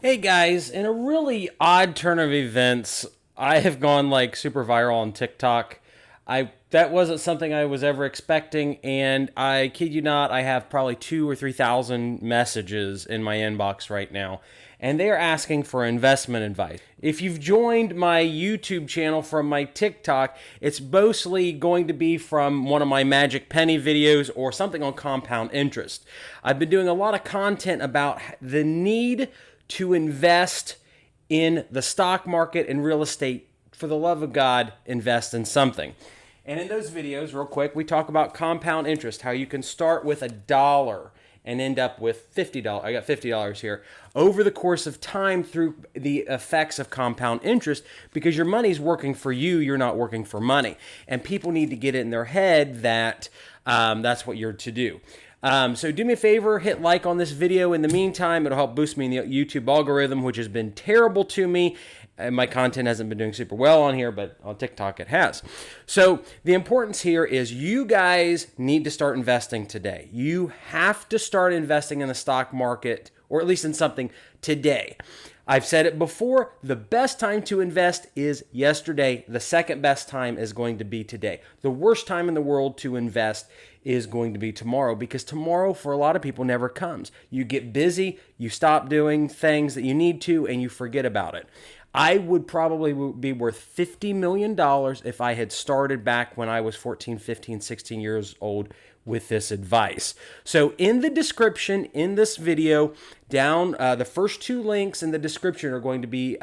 Hey guys, in a really odd turn of events, I have gone like super viral on TikTok. I That wasn't something I was ever expecting, and I kid you not, I have probably 2 or 3 thousand messages in my inbox right now, and they are asking for investment advice. If you've joined my YouTube channel from my TikTok, it's mostly going to be from one of my Magic Penny videos or something on compound interest. I've been doing a lot of content about the need to invest in the stock market and real estate. For the love of God, invest in something. And in those videos, real quick, we talk about compound interest, how you can start with $1 and end up with $50. I got $50 here over the course of time through the effects of compound interest, because your money's working for you, you're not working for money. And people need to get it in their head that that's what you're to do. So do me a favor, hit like on this video. In the meantime, it'll help boost me in the YouTube algorithm, which has been terrible to me. And my content hasn't been doing super well on here, but on TikTok it has. So the importance here is you guys need to start investing today. You have to start investing in the stock market, or at least in something today. I've said it before, the best time to invest is yesterday. The second best time is going to be today. The worst time in the world to invest is going to be tomorrow, because tomorrow for a lot of people never comes. You get busy, you stop doing things that you need to, and you forget about it. I would probably be worth $50 million if I had started back when I was 14, 15, 16 years old with this advice. So in the description, in this video, down the first two links in the description are going to be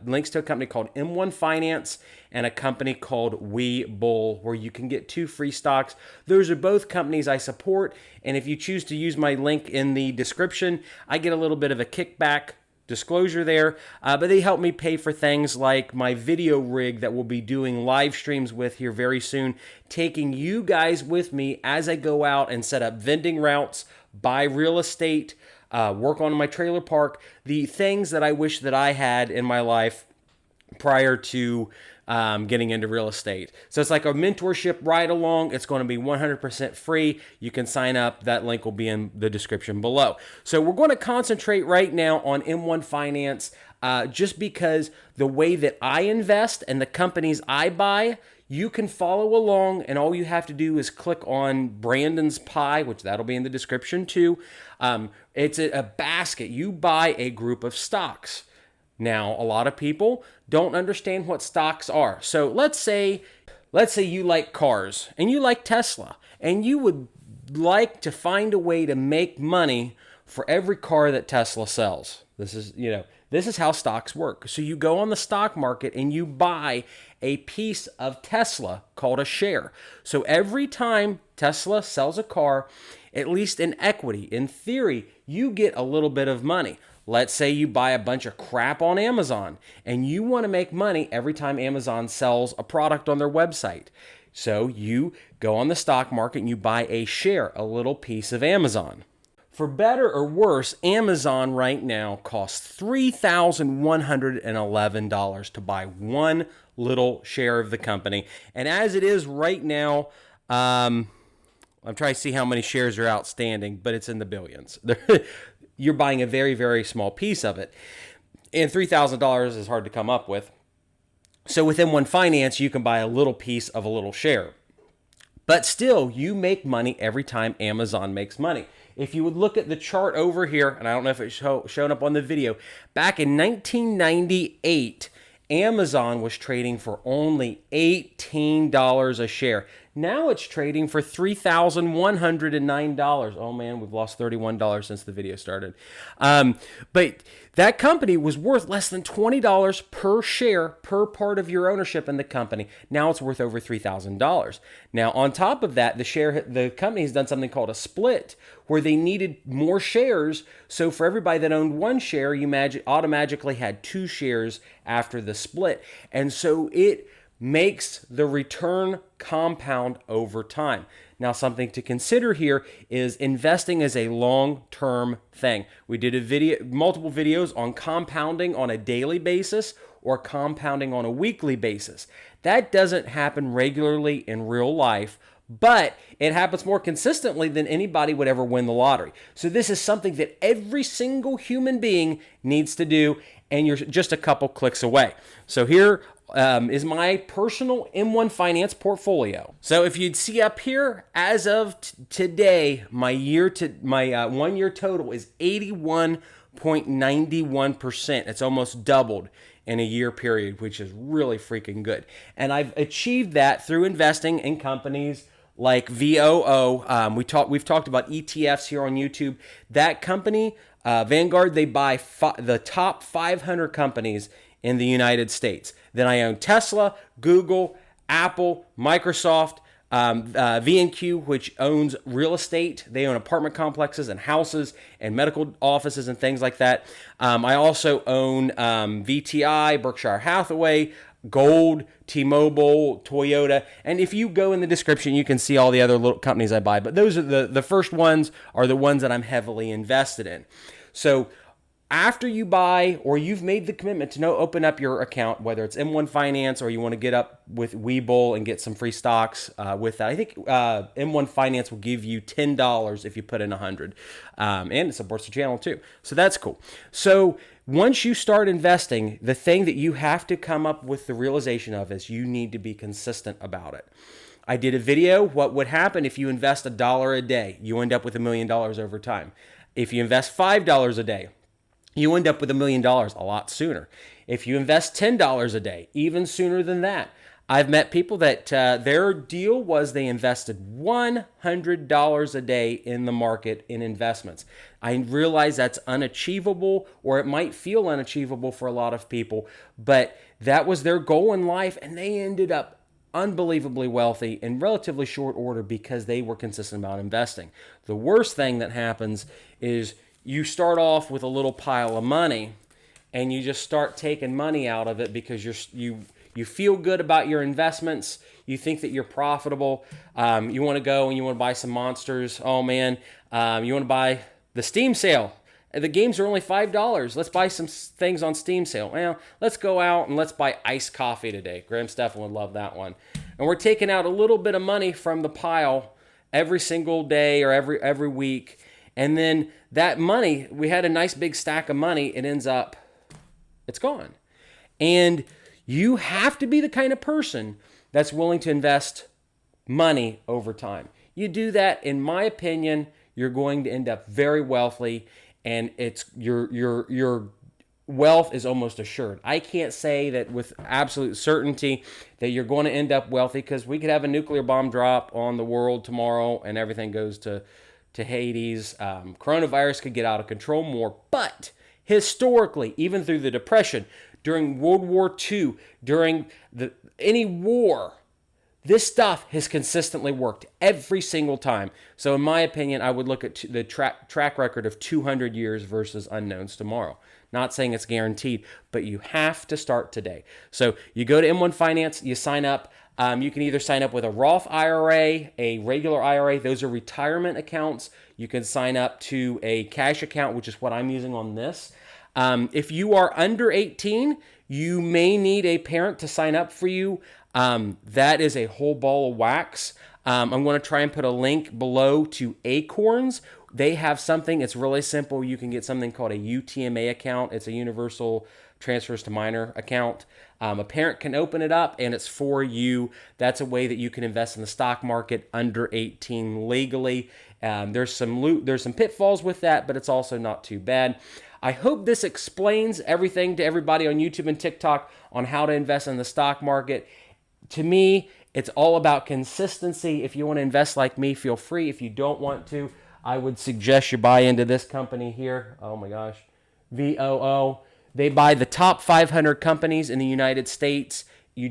links to a company called M1 Finance and a company called Webull, where you can get 2 free stocks. Those are both companies I support, and if you choose to use my link in the description, I get a little bit of a kickback disclosure there, but they help me pay for things like my video rig that we'll be doing live streams with here very soon, taking you guys with me as I go out and set up vending routes, buy real estate, work on my trailer park, the things that I wish that I had in my life prior to getting into real estate. So it's like a mentorship ride along. It's going to be 100% free. You can sign up. That link will be in the description below. So we're going to concentrate right now on M1 Finance, just because the way that I invest and the companies I buy, you can follow along, and all you have to do is click on Brandon's pie, which that'll be in the description too. It's a basket. You buy a group of stocks. Now, a lot of people don't understand what stocks are. So let's say you like cars and you like Tesla, and you would like to find a way to make money for every car that Tesla sells. This is how stocks work. So you go on the stock market and you buy a piece of Tesla called a share. So every time Tesla sells a car, at least in equity, in theory, you get a little bit of money. Let's say you buy a bunch of crap on Amazon and you want to make money every time Amazon sells a product on their website. So you go on the stock market and you buy a share, a little piece of Amazon. For better or worse, Amazon right now costs $3,111 to buy one little share of the company. And as it is right now, I'm trying to see how many shares are outstanding, but it's in the billions. You're buying a very, very small piece of it. And $3,000 is hard to come up with. So with M1 Finance, you can buy a little piece of a little share. But still, you make money every time Amazon makes money. If you would look at the chart over here, and I don't know if it's shown up on the video, back in 1998, Amazon was trading for only $18 a share. Now it's trading for $3,109. Oh man, we've lost $31 since the video started. But that company was worth less than $20 per share per part of your ownership in the company. Now it's worth over $3,000. Now on top of that, the company has done something called a split, where they needed more shares. So for everybody that owned one share, you automatically had 2 shares after the split. And so it makes the return compound over time. Now, something to consider here is investing as a long-term thing. We did multiple videos on compounding on a daily basis or compounding on a weekly basis. That doesn't happen regularly in real life, but it happens more consistently than anybody would ever win the lottery. So this is something that every single human being needs to do, and you're just a couple clicks away. So here is my personal M1 Finance portfolio. So if you'd see up here, as of today, my 1 year total is 81.91%. It's almost doubled in a year period, which is really freaking good. And I've achieved that through investing in companies like VOO. We've talked about ETFs here on YouTube. That company, Vanguard, they buy the top 500 companies in the United States. Then I own Tesla, Google, Apple, Microsoft, V&Q, which owns real estate. They own apartment complexes and houses and medical offices and things like that. I also own VTI, Berkshire Hathaway, Gold, T-Mobile, Toyota. And if you go in the description, you can see all the other little companies I buy. But those are the first ones are the ones that I'm heavily invested in. So after you buy or you've made the commitment to open up your account, whether it's M1 Finance or you want to get up with Webull and get some free stocks with that. I think M1 Finance will give you $10 if you put in $100, and it supports the channel too. So that's cool. So once you start investing, the thing that you have to come up with the realization of is you need to be consistent about it. I did a video, what would happen if you invest $1 a day? You end up with $1 million over time. If you invest $5 a day, you end up with $1 million a lot sooner. If you invest $10 a day, even sooner than that. I've met people that their deal was they invested $100 a day in the market in investments. I realize that's unachievable, or it might feel unachievable for a lot of people, but that was their goal in life, and they ended up unbelievably wealthy in relatively short order because they were consistent about investing. The worst thing that happens is you start off with a little pile of money and you just start taking money out of it because you feel good about your investments. You think that you're profitable. You want to go and you want to buy some monsters. Oh man, you want to buy the Steam sale. The games are only $5. Let's buy some things on Steam sale. Well, let's go out and let's buy iced coffee today. Graham Stephan would love that one. And we're taking out a little bit of money from the pile every single day or every week. And then that money, we had a nice big stack of money. It ends up, it's gone. And you have to be the kind of person that's willing to invest money over time. You do that, in my opinion, you're going to end up very wealthy, and it's your wealth is almost assured. I can't say that with absolute certainty that you're going to end up wealthy, because we could have a nuclear bomb drop on the world tomorrow and everything goes to Hades. Coronavirus could get out of control more, but historically, even through the Depression, during World War II, during any war, this stuff has consistently worked every single time. So in my opinion, I would look at the track record of 200 years versus unknowns tomorrow. Not saying it's guaranteed, but you have to start today. So you go to M1 Finance, you sign up. You can either sign up with a Roth IRA, a regular IRA. Those are retirement accounts. You can sign up to a cash account, which is what I'm using on this. If you are under 18, you may need a parent to sign up for you. That is a whole ball of wax. I'm going to try and put a link below to Acorns. They have something, it's really simple. You can get something called a UTMA account. It's a Universal Transfers to Minor account. A parent can open it up and it's for you. That's a way that you can invest in the stock market under 18 legally. There's some pitfalls with that, but it's also not too bad. I hope this explains everything to everybody on YouTube and TikTok on how to invest in the stock market. To me, it's all about consistency. If you want to invest like me, feel free. If you don't want to, I would suggest you buy into this company here. Oh my gosh, VOO. They buy the top 500 companies in the United States. You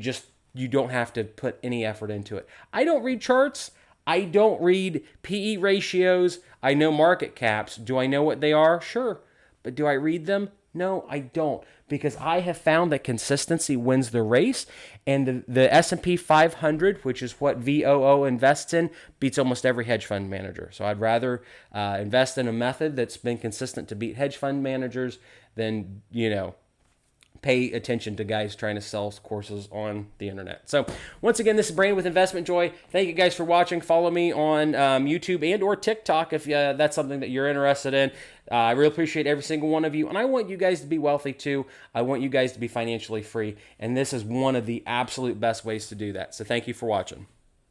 don't have to put any effort into it. I don't read charts. I don't read PE ratios. I know market caps. Do I know what they are? Sure. But do I read them? No, I don't, because I have found that consistency wins the race, and the S&P 500, which is what VOO invests in, beats almost every hedge fund manager. So I'd rather invest in a method that's been consistent to beat hedge fund managers than, pay attention to guys trying to sell courses on the internet. So once again, this is Brandon with Investment Joy. Thank you guys for watching. Follow me on YouTube and or TikTok if that's something that you're interested in. I really appreciate every single one of you, and I want you guys to be wealthy too. I want you guys to be financially free, and this is one of the absolute best ways to do that. So thank you for watching.